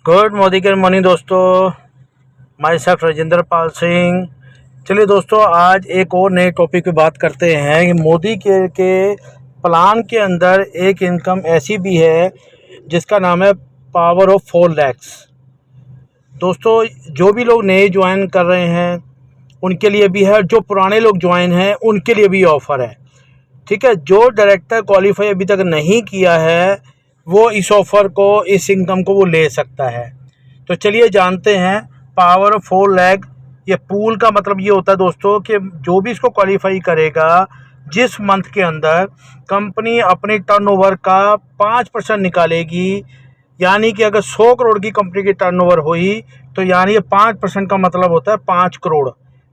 Good morning दोस्तों। My self Rajendra Pal Singh. चलिए दोस्तों, आज एक और नए टॉपिक पे बात करते हैं कि मोदी के प्लान के अंदर एक इनकम ऐसी भी है जिसका नाम है पावर ऑफ 4 लैक्स। दोस्तों, जो भी लोग नए ज्वाइन कर रहे हैं उनके लिए भी है, जो पुराने लोग ज्वाइन हैं उनके लिए भी ऑफ़र है। ठीक है, जो डायरेक्टर क्वालिफाई अभी तक नहीं किया है वो इस ऑफ़र को, इस इनकम को वो ले सकता है। तो चलिए जानते हैं पावर ऑफ 4 लैख। ये पूल का मतलब ये होता है दोस्तों कि जो भी इसको क्वालिफाई करेगा, जिस मंथ के अंदर कंपनी अपने टर्नओवर का 5% निकालेगी, यानी कि अगर 100 करोड़ की कंपनी की टर्नओवर हुई तो यानी ये 5% का मतलब होता है 5 करोड़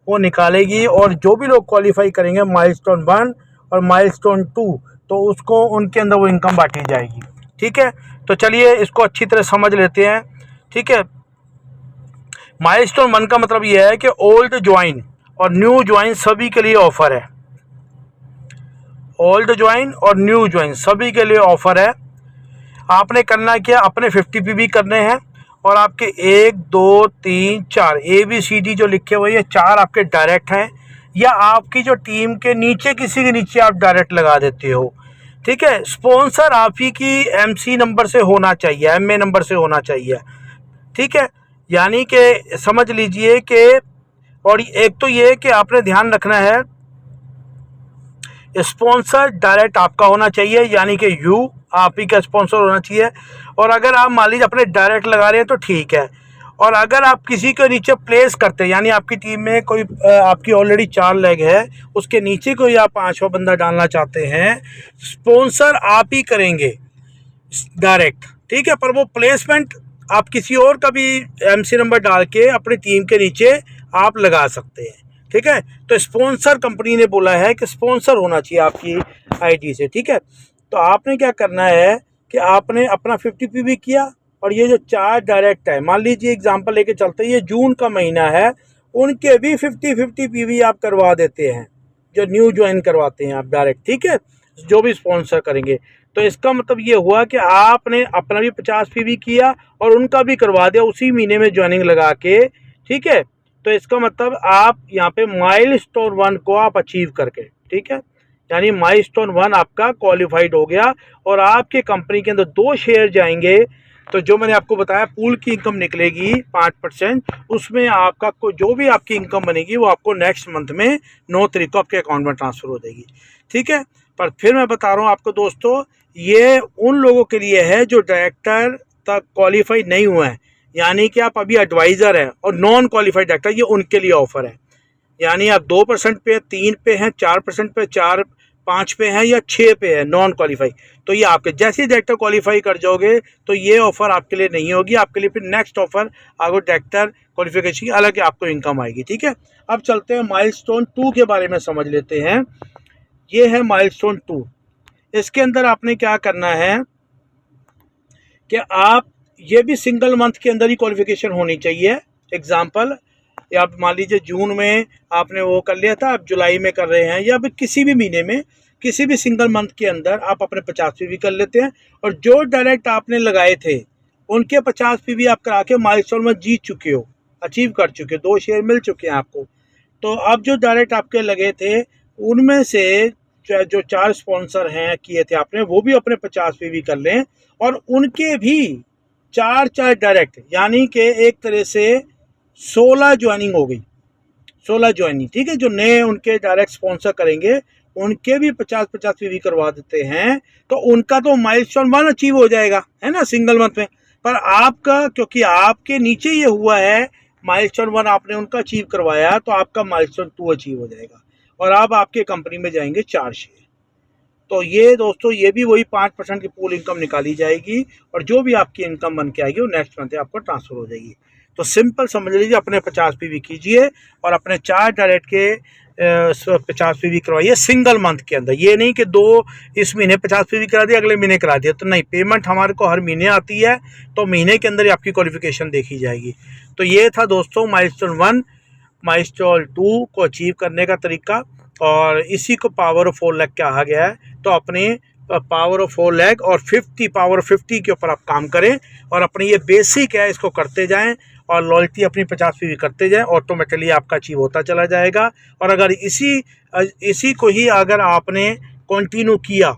वो निकालेगी। और जो भी लोग क्वालिफाई करेंगे माइलस्टोन 1 और माइलस्टोन 2, तो उसको उनके अंदर वो इनकम बांटी जाएगी। ठीक है, तो चलिए इसको अच्छी तरह समझ लेते हैं। ठीक है, माइलस्टोन 1 का मतलब यह है कि ओल्ड ज्वाइन और न्यू ज्वाइन सभी के लिए ऑफर है। ओल्ड ज्वाइन और न्यू ज्वाइन सभी के लिए ऑफर है। आपने करना क्या, अपने 50 पीवी करने हैं और आपके 1 2 3 4 ABCD जो लिखे हुए हैं 4 आपके डायरेक्ट हैं, या आपकी जो टीम के नीचे किसी के नीचे आप डायरेक्ट लगा देते हो। ठीक है, स्पॉन्सर आप ही की MC नंबर से होना चाहिए, MA नंबर से होना चाहिए। ठीक है, यानी कि समझ लीजिए कि, और एक तो ये कि आपने ध्यान रखना है स्पॉन्सर डायरेक्ट आपका होना चाहिए, यानी कि आप ही का स्पॉन्सर होना चाहिए। और अगर आप मान लीजिए अपने डायरेक्ट लगा रहे हैं तो ठीक है, और अगर आप किसी के नीचे प्लेस करते हैं, यानी आपकी टीम में कोई आपकी ऑलरेडी 4 लेग है, उसके नीचे कोई आप 5वां बंदा डालना चाहते हैं, स्पॉन्सर आप ही करेंगे डायरेक्ट। ठीक है, पर वो प्लेसमेंट आप किसी और का भी MC नंबर डाल के अपनी टीम के नीचे आप लगा सकते हैं। ठीक है, तो स्पॉन्सर कंपनी ने बोला है कि स्पॉन्सर होना चाहिए आपकी ID से। ठीक है, तो आपने क्या करना है कि आपने अपना 50 PV किया, और ये जो 4 डायरेक्ट है, मान लीजिए एग्जांपल लेके चलते हैं, ये जून का महीना है, उनके भी 50 PV आप करवा देते हैं, जो न्यू ज्वाइन करवाते हैं आप डायरेक्ट। ठीक है, जो भी स्पॉन्सर करेंगे, तो इसका मतलब ये हुआ कि आपने अपना भी 50 PV किया और उनका भी करवा दिया उसी महीने में ज्वाइनिंग लगा के। ठीक है, तो इसका मतलब आप यहाँ पे माइलस्टोन 1 को आप अचीव करके, ठीक है, यानी माइलस्टोन 1 आपका क्वालिफाइड हो गया और आपके कंपनी के अंदर 2 शेयर जाएंगे। तो जो मैंने आपको बताया पूल की इनकम निकलेगी 5%, उसमें आपका जो भी आपकी इनकम बनेगी वो आपको नेक्स्ट मंथ में 9 तारीख को आपके अकाउंट में ट्रांसफ़र हो जाएगी। ठीक है, पर फिर मैं बता रहा हूँ आपको दोस्तों, ये उन लोगों के लिए है जो डायरेक्टर तक क्वालिफाई नहीं हुए हैं, यानी कि आप अभी एडवाइज़र हैं और नॉन क्वालिफाइड डायरेक्टर, ये उनके लिए ऑफर है। यानी आप 2% पे, 3 पे हैं, 4% पे, 4 5 पे हैं या 6 पे है नॉन क्वालिफाई, तो ये आपके जैसे ही डायरेक्टर क्वालिफाई कर जाओगे तो ये ऑफ़र आपके लिए नहीं होगी। आपके लिए फिर नेक्स्ट ऑफर अगर डायरेक्टर क्वालिफिकेशन की अलग आपको इनकम आएगी। ठीक है, अब चलते हैं माइलस्टोन 2 के बारे में समझ लेते हैं। ये है माइलस्टोन 2। इसके अंदर आपने क्या करना है कि आप, ये भी सिंगल मंथ के अंदर ही क्वालिफिकेशन होनी चाहिए। एग्जाम्पल, आप मान लीजिए जून में आपने वो कर लिया था, आप जुलाई में कर रहे हैं, या फिर किसी भी महीने में, किसी भी सिंगल मंथ के अंदर आप अपने 50 PV कर लेते हैं, और जो डायरेक्ट आपने लगाए थे उनके 50 PV आप करा के माइलस्टोन में जीत चुके हो, अचीव कर चुके हो, 2 शेयर मिल चुके हैं आपको। तो अब जो डायरेक्ट आपके लगे थे उनमें से जो 4 स्पॉन्सर हैं किए थे आपने, वो भी अपने 50 PV कर लें, और उनके भी 4 डायरेक्ट, यानी कि एक तरह से 16 ज्वाइनिंग हो गई, 16 ज्वाइनिंग। ठीक है, जो नए उनके डायरेक्ट स्पॉन्सर करेंगे उनके भी 50 PV करवा देते हैं, तो उनका तो माइलस्टोन 1 अचीव हो जाएगा, है ना, सिंगल मंथ में। पर आपका, क्योंकि आपके नीचे ये हुआ है माइलस्टोन 1 आपने उनका अचीव करवाया, तो आपका माइलस्टोन 2 अचीव हो जाएगा, और अब आपके कंपनी में जाएंगे 4 शेयर। तो ये दोस्तों, ये भी वही 5% की पूल इनकम निकाली जाएगी, और जो भी आपकी इनकम बन के आएगी वो नेक्स्ट मंथ आपको ट्रांसफ़र हो जाएगी। तो सिंपल समझ लीजिए, अपने 50 PV कीजिए और अपने 4 डायरेक्ट के 50 PV करवाइए सिंगल मंथ के अंदर। ये नहीं कि 2 इस महीने 50 PV करा दिया, अगले महीने करा दिया, तो नहीं, पेमेंट हमारे को हर महीने आती है, तो महीने के अंदर ही आपकी क्वालिफिकेशन देखी जाएगी। तो ये था दोस्तों माइलस्टोन 1 माइलस्टोन 2 को अचीव करने का तरीका, और इसी को पावर ऑफ 4 लैख कहा गया है। तो अपने पावर ऑफ 4 लैख और 50 पावर ऑफ 50 के ऊपर आप काम करें और अपनी ये बेसिक है इसको करते जाएं और लॉयल्टी अपनी 50 भी करते जाएं, ऑटोमेटिकली आपका अचीव होता चला जाएगा। और अगर इसी को ही अगर आपने कंटिन्यू किया,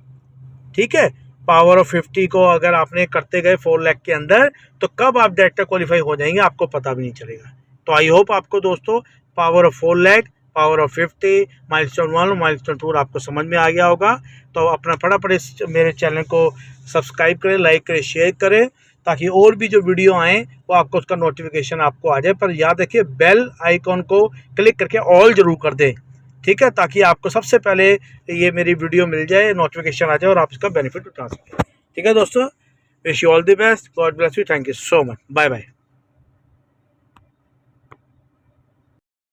ठीक है, पावर ऑफ 50 को अगर आपने करते गए 4 लाख के अंदर, तो कब आप डायरेक्टर क्वालिफाई हो जाएंगे आपको पता भी नहीं चलेगा। तो आई होप आपको दोस्तों power of 4 lakh, power of 50, milestone 1, milestone 2 आपको समझ में आ गया होगा। तो अपना फटाफट इस मेरे चैनल को सब्सक्राइब करें, लाइक करें, शेयर करें, ताकि और भी जो वीडियो आए वो आपको उसका नोटिफिकेशन आपको आ जाए। पर याद रखिए बेल आइकॉन को क्लिक करके ऑल जरूर कर दें, ठीक है, ताकि आपको सबसे पहले ये मेरी वीडियो मिल जाए, नोटिफिकेशन आ जाए और आप इसका बेनिफिट उठा सकें। ठीक है दोस्तों, wish you all the best, God bless you, thank you so much, bye bye.